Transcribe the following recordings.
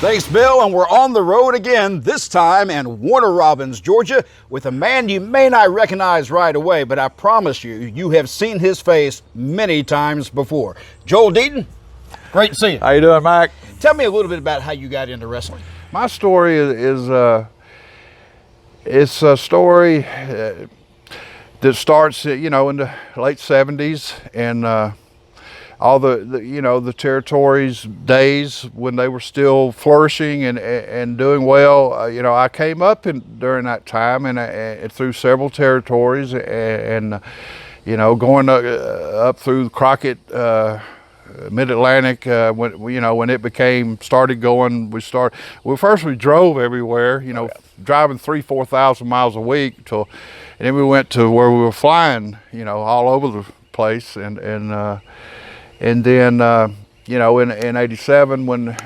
Thanks, Bill, and we're on the road again, this time in Warner Robins, Georgia, with a man you may not recognize right away, but I promise you, you have seen his face many times before. Joel Deaton, great to see you. How you doing, Mike? Tell me a little bit about how you got into wrestling. My story is it's a story that starts, in the late 70s, and all the territories days when they were still flourishing and doing well. I came up during that time and through several territories and going up through Crockett, Mid-Atlantic, when it started going, we drove everywhere, driving 3,000-4,000 miles a week and then we went to where we were flying, all over the place, and then, in '87 when,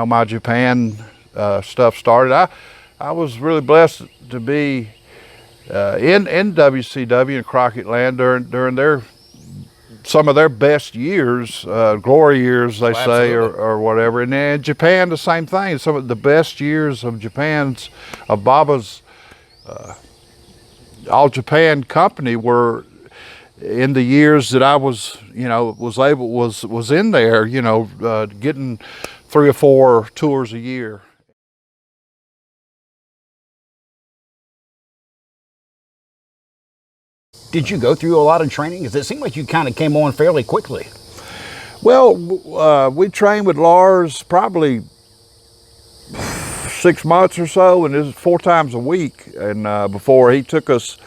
my Japan stuff started, I was really blessed to be in WCW and Crockett Land during some of their best years, glory years, they say, or whatever. And then Japan, the same thing. Some of the best years of Baba's All Japan company were in the years that I was in there, getting 3 or 4 tours a year. Did you go through a lot of training? Because it seemed like you kind of came on fairly quickly. Well, we trained with Lars probably 6 months or so, and it was 4 times a week. And before he took us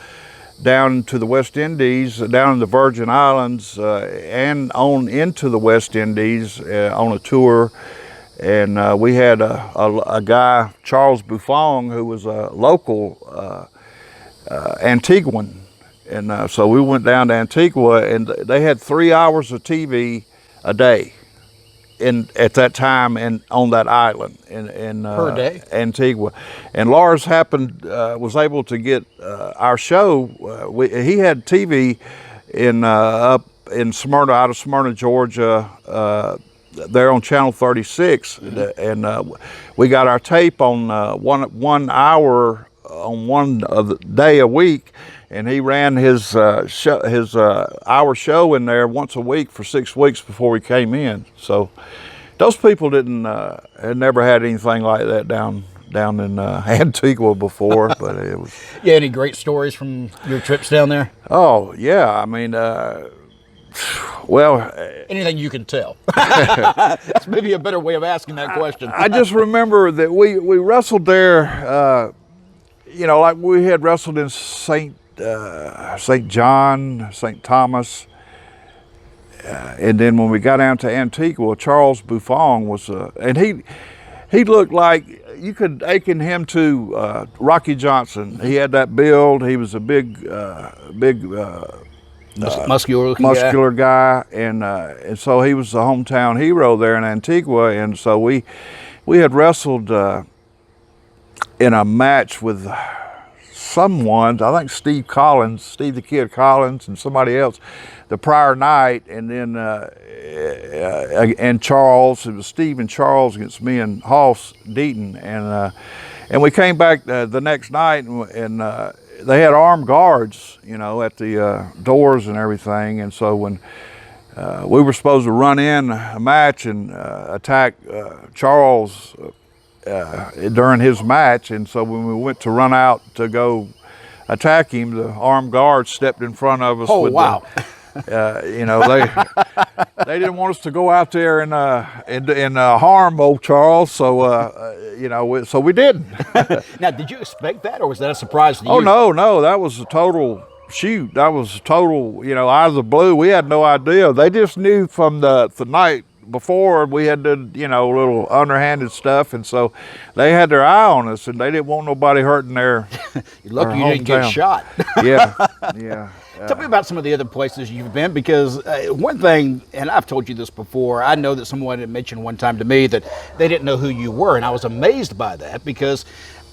down to the West Indies, down in the Virgin Islands, and on into the West Indies on a tour. And we had a guy, Charles Buffon, who was a local Antiguan. And so we went down to Antigua, and they had 3 hours of TV a day at that time and on that island in per day? Antigua. And Lars was able to get our show. He had TV up in Smyrna, out of Smyrna, Georgia, there on Channel 36, and we got our tape on 1 hour on one day a week. And he ran his hour show in there once a week for 6 weeks before we came in. So those people had never had anything like that down in Antigua before. But it was. Yeah, any great stories from your trips down there? Oh yeah, I mean, well. Anything you can tell. That's maybe a better way of asking that question. I just remember that we wrestled there. Like we had wrestled in St. John, St. Thomas, and then when we got down to Antigua, Charles Buffon was, and he looked like you could akin him to Rocky Johnson. He had that build. He was a big muscular guy, and so he was the hometown hero there in Antigua, and so we had wrestled in a match with someone, I think Steve the Kid Collins, and somebody else the prior night, and then and Charles. It was Steve and Charles against me and Hoss Deaton, and we came back the next night, and they had armed guards, at the doors and everything, and so when we were supposed to run in a match and attack Charles during his match, and so when we went to run out to go attack him, the armed guards stepped in front of us. Oh, wow. They didn't want us to go out there and harm old Charles, so so we didn't. Now, did you expect that, or was that a surprise to you? Oh no, that was a total shoot. That was total, out of the blue. We had no idea. They just knew from the night before we had done, little underhanded stuff, and so they had their eye on us, and they didn't want nobody hurting their. You're lucky you didn't get shot. Yeah. Tell me about some of the other places you've been, because one thing, and I've told you this before, I know that someone had mentioned one time to me that they didn't know who you were, and I was amazed by that, because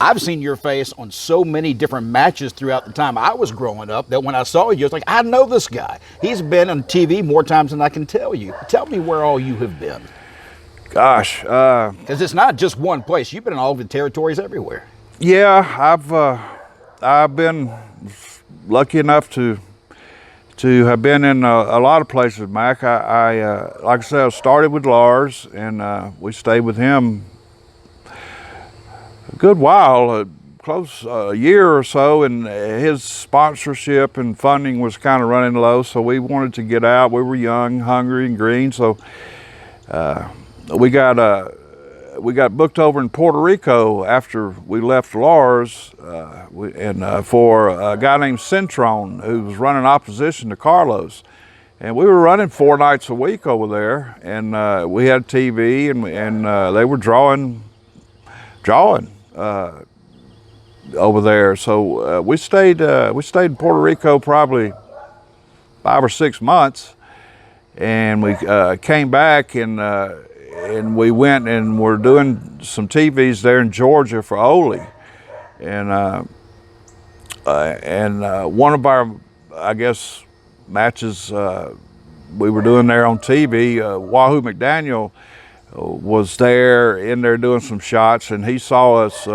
I've seen your face on so many different matches throughout the time I was growing up that when I saw you, I was like, I know this guy. He's been on TV more times than I can tell you. Tell me where all you have been. Gosh, Because it's not just one place. You've been in all the territories everywhere. yeah, I've been lucky enough to have been in a lot of places, Mac. Like I said, I started with Lars, and we stayed with him a good while, close a year or so, and his sponsorship and funding was kind of running low, so we wanted to get out. We were young, hungry, and green, so we got booked over in Puerto Rico after we left Lars, for a guy named Centron, who was running opposition to Carlos. And we were running 4 nights a week over there, and we had TV, and they were drawing over there. So we stayed in Puerto Rico probably 5 or 6 months, and we came back, and we went and we're doing some TVs there in Georgia for Ole, and one of our, I guess, matches we were doing there on TV, Wahoo McDaniel was in there doing some shots, and he saw us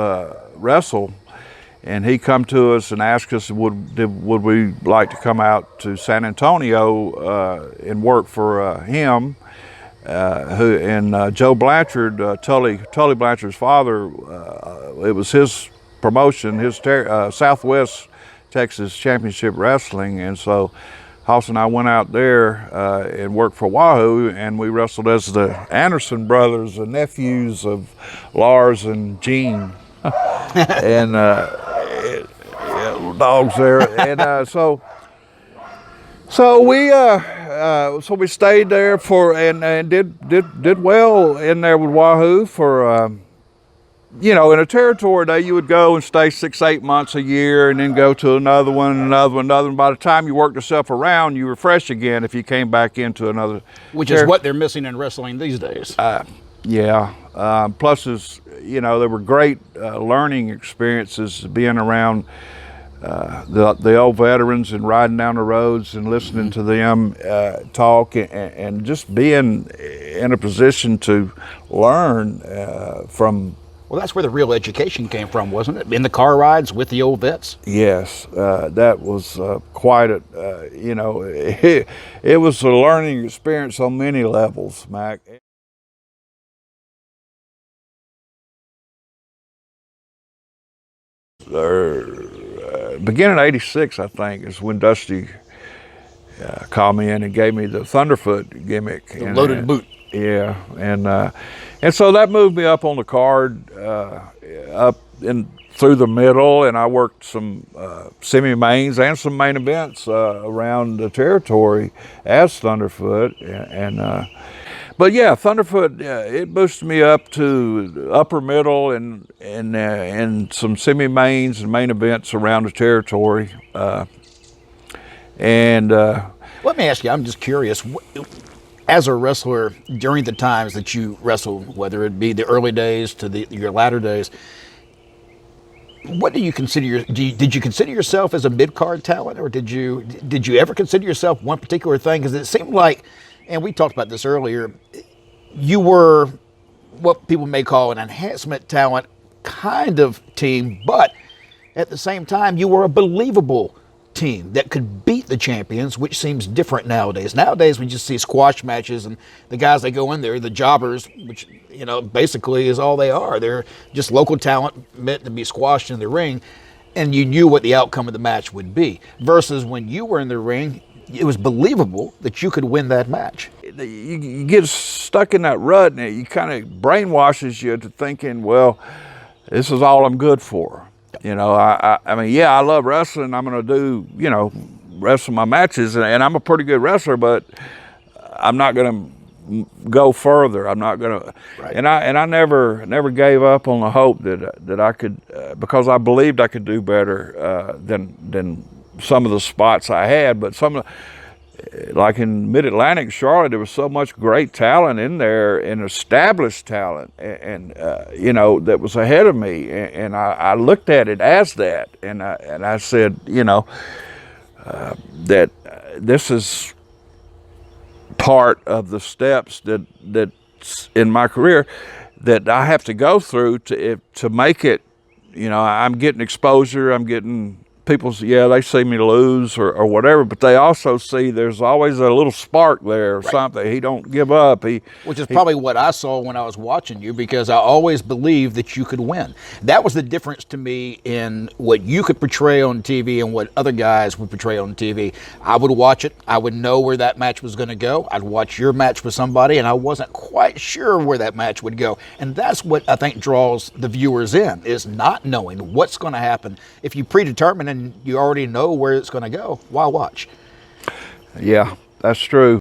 wrestle, and he come to us and asked us would we like to come out to San Antonio and work for him. Joe Blanchard, Tully Blanchard's father, it was his promotion, his Southwest Texas Championship Wrestling, and so Hoss and I went out there and worked for Wahoo, and we wrestled as the Anderson brothers, the nephews of Lars and Gene, and dogs there, and so we stayed there and did well in there with Wahoo for in a territory that you would go and stay 6-8 months a year, and then go to another one. By the time you worked yourself around, you were fresh again if you came back into another. Which is what they're missing in wrestling these days. Yeah. Plus, there were great learning experiences being around the old veterans and riding down the roads and listening to them talk, and just being in a position to learn from. Well, that's where the real education came from, wasn't it? In the car rides with the old vets? Yes, that was quite a, it was a learning experience on many levels, Mac. Beginning of '86, I think, is when Dusty called me in and gave me the Thunderfoot gimmick. The loaded boot. Yeah, and so that moved me up on the card, up in through the middle, and I worked some semi-mains and some main events around the territory as Thunderfoot, but yeah, Thunderfoot, it boosted me up to the upper middle and some semi-mains and main events around the territory, Let me ask you, I'm just curious. As a wrestler, during the times that you wrestled, whether it be the early days to your latter days, what do you consider did you consider yourself as a mid-card talent, or did you ever consider yourself one particular thing? Because it seemed like, and we talked about this earlier, you were what people may call an enhancement talent kind of team, but at the same time, you were a believable team that could beat the champions, which seems different nowadays. Nowadays, we just see squash matches, and the guys that go in there, the jobbers, which basically is all they are. They're just local talent meant to be squashed in the ring, and you knew what the outcome of the match would be. Versus when you were in the ring, it was believable that you could win that match. You get stuck in that rut, and it kind of brainwashes you to thinking, well, this is all I'm good for. I mean, yeah, I love wrestling. I'm going to do, wrestle my matches, and I'm a pretty good wrestler, but I'm not going to go further. I'm not going to, right. And I never gave up on the hope that I could, because I believed I could do better than some of the spots I had. But like in Mid-Atlantic, Charlotte, there was so much great talent in there, and established talent, and that was ahead of me, and I looked at it as that, and I said, that this is part of the steps that in my career that I have to go through to make it. You know, I'm getting exposure. I'm getting people. Yeah, they see me lose or whatever, but they also see there's always a little spark there or something. He don't give up. Which is probably what I saw when I was watching you, because I always believed that you could win. That was the difference to me in what you could portray on TV and what other guys would portray on TV. I would watch it. I would know where that match was going to go. I'd watch your match with somebody, and I wasn't quite sure where that match would go. And that's what I think draws the viewers in, is not knowing what's going to happen. If you predetermine and you already know where it's going to go, why watch? Yeah, that's true.